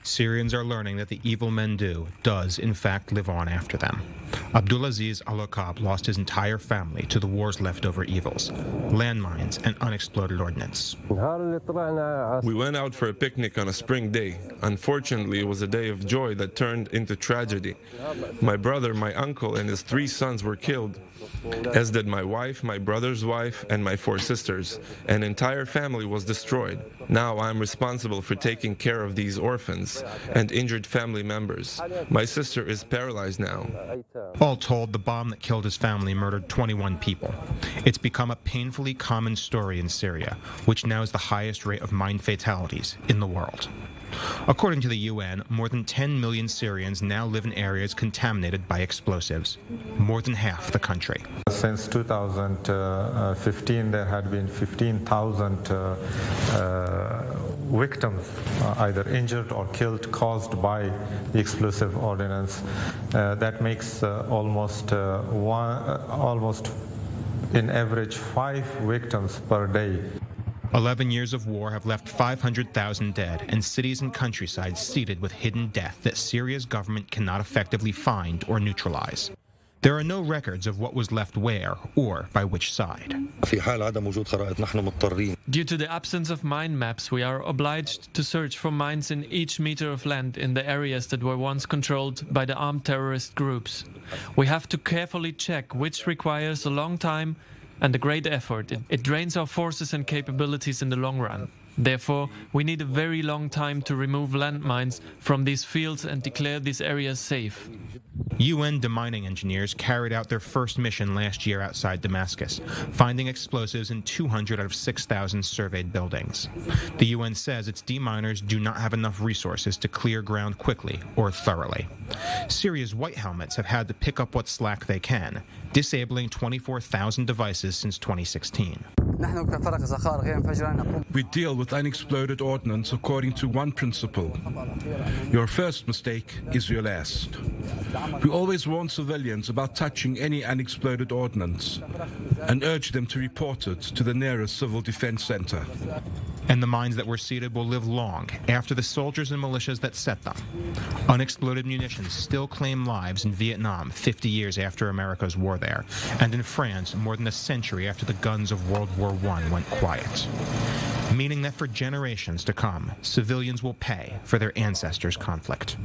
Syrians are learning that the evil men do does, in fact, live on after them. Abdullah Al-Qqab lost his entire family to the war's leftover evils, landmines and unexploded ordnance. We went out for a picnic on a spring day. Unfortunately, it was a day of joy that turned into tragedy. My brother, my uncle, and his 3 sons were killed, as did my wife, my brother's wife, and my 4 sisters. An entire family was destroyed. Now I am responsible for taking care of these orphans and injured family members. My sister is paralyzed now. All told, the bomb that killed his family murdered 21 people. It's become a painfully common story in Syria, which now is the highest rate of mine fatalities in the world. According to the UN, more than 10 million Syrians now live in areas contaminated by explosives, more than half the country. Since 2015, there had been 15,000 victims, either injured or killed, caused by the explosive ordnance. That makes almost in average 5 victims per day. 11 years of war have left 500,000 dead and cities and countryside seeded with hidden death that Syria's government cannot effectively find or neutralize. There are no records of what was left where or by which side. Due to the absence of mine maps, we are obliged to search for mines in each meter of land in the areas that were once controlled by the armed terrorist groups. We have to carefully check which requires a long time and a great effort. It drains our forces and capabilities in the long run. Therefore, we need a very long time to remove landmines from these fields and declare these areas safe. UN demining engineers carried out their first mission last year outside Damascus, finding explosives in 200 out of 6,000 surveyed buildings. The UN says its deminers do not have enough resources to clear ground quickly or thoroughly. Syria's white helmets have had to pick up what slack they can, disabling 24,000 devices since 2016. We deal with unexploded ordnance according to one principle. Your first mistake is your last. We always warn civilians about touching any unexploded ordnance and urge them to report it to the nearest civil defense center. And the mines that were seeded will live long after the soldiers and militias that set them. Unexploded munitions still claim lives in Vietnam 50 years after America's war there, and in France more than a century after the guns of World War I went quiet. Meaning that for generations to come, civilians will pay for their ancestors' conflict.